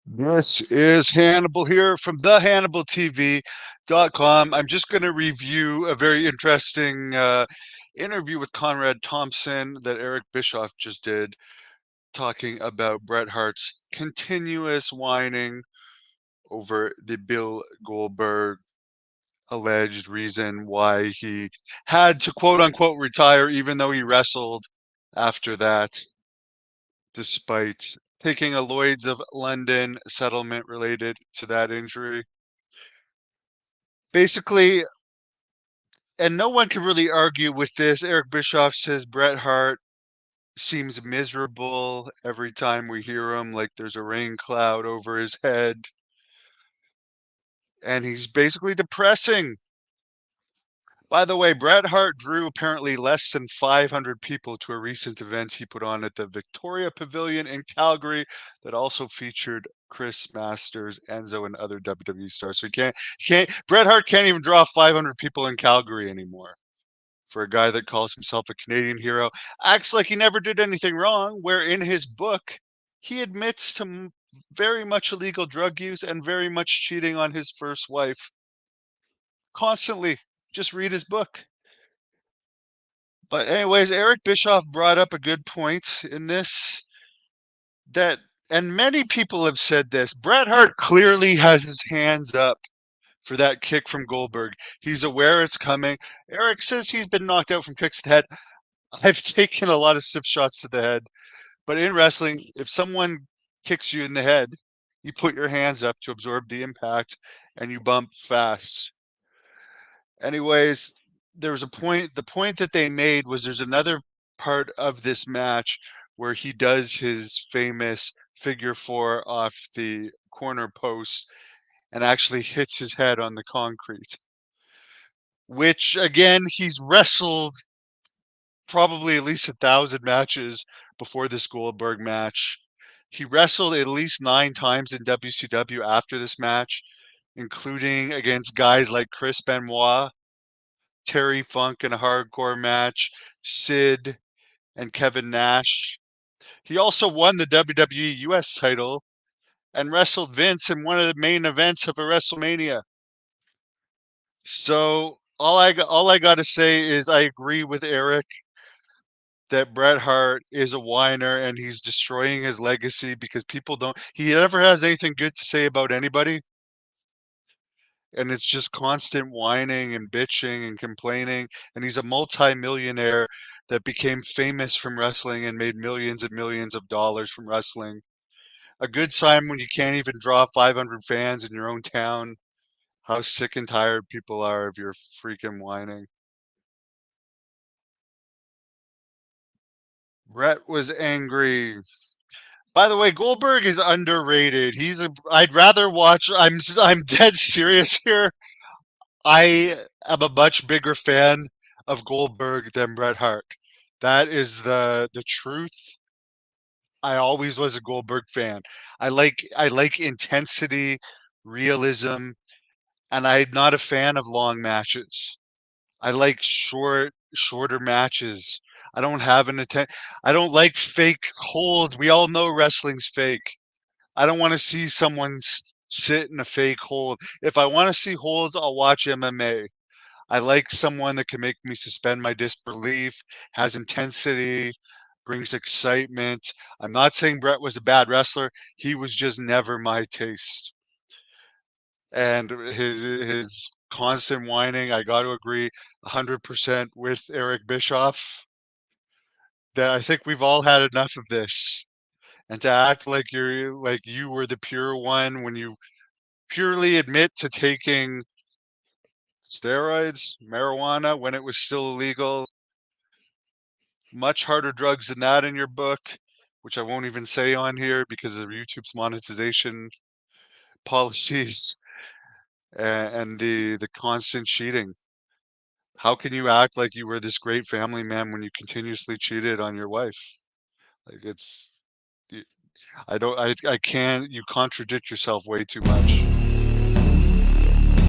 This is Hannibal here from thehannibaltv.com. I'm just going to review a very interesting interview with Conrad Thompson that Eric Bischoff just did, talking about Bret Hart's continuous whining over the Bill Goldberg alleged reason why he had to quote unquote retire, even though he wrestled after that, despite taking a Lloyd's of London settlement related to that injury. Basically, and no one can really argue with this, Eric Bischoff says Bret Hart seems miserable every time we hear him, like there's a rain cloud over his head, and he's basically depressing. By the way, Bret Hart drew apparently less than 500 people to a recent event he put on at the Victoria Pavilion in Calgary that also featured Chris Masters, Enzo, and other WWE stars. So Bret Hart can't even draw 500 people in Calgary anymore. For a guy that calls himself a Canadian hero, acts like he never did anything wrong, where in his book, he admits to very much illegal drug use and very much cheating on his first wife. Constantly. Just read his book. But anyways, Eric Bischoff brought up a good point in this, that, and many people have said this, Bret Hart clearly has his hands up for that kick from Goldberg. He's aware it's coming. Eric says he's been knocked out from kicks to the head. I've taken a lot of stiff shots to the head, but in wrestling, if someone kicks you in the head, you put your hands up to absorb the impact and you bump fast. Anyways, there was the point that they made was there's another part of this match where he does his famous figure four off the corner post and actually hits his head on the concrete, which again, he's wrestled probably at least 1,000 matches before this Goldberg match. He wrestled at least 9 times in WCW after this match, including against guys like Chris Benoit, Terry Funk in a hardcore match, Sid, and Kevin Nash. He also won the WWE US title and wrestled Vince in one of the main events of a WrestleMania. So all I got to say is I agree with Eric that Bret Hart is a whiner and he's destroying his legacy because he never has anything good to say about anybody. And it's just constant whining and bitching and complaining. And he's a multi-millionaire that became famous from wrestling and made millions and millions of dollars from wrestling. A good sign when you can't even draw 500 fans in your own town. How sick and tired people are of your freaking whining. Bret was angry. By the way, Goldberg is underrated. I'd rather watch. I'm dead serious here. I am a much bigger fan of Goldberg than Bret Hart. That is the truth. I always was a Goldberg fan. I like intensity, realism, and I'm not a fan of long matches. I like shorter matches. I don't have an atten I don't like fake holds. We all know wrestling's fake. I don't want to see someone sit in a fake hold. If I want to see holds, I'll watch MMA. I like someone that can make me suspend my disbelief, has intensity, brings excitement. I'm not saying Bret was a bad wrestler. He was just never my taste. And his constant whining, I got to agree 100% with Eric Bischoff that I think we've all had enough of this. And to act like you were the pure one when you purely admit to taking steroids, marijuana when it was still illegal, much harder drugs than that in your book, which I won't even say on here because of YouTube's monetization policies and the constant cheating. How can you act like you were this great family man when you continuously cheated on your wife? Like it's, y- I don't, I can't. You contradict yourself way too much.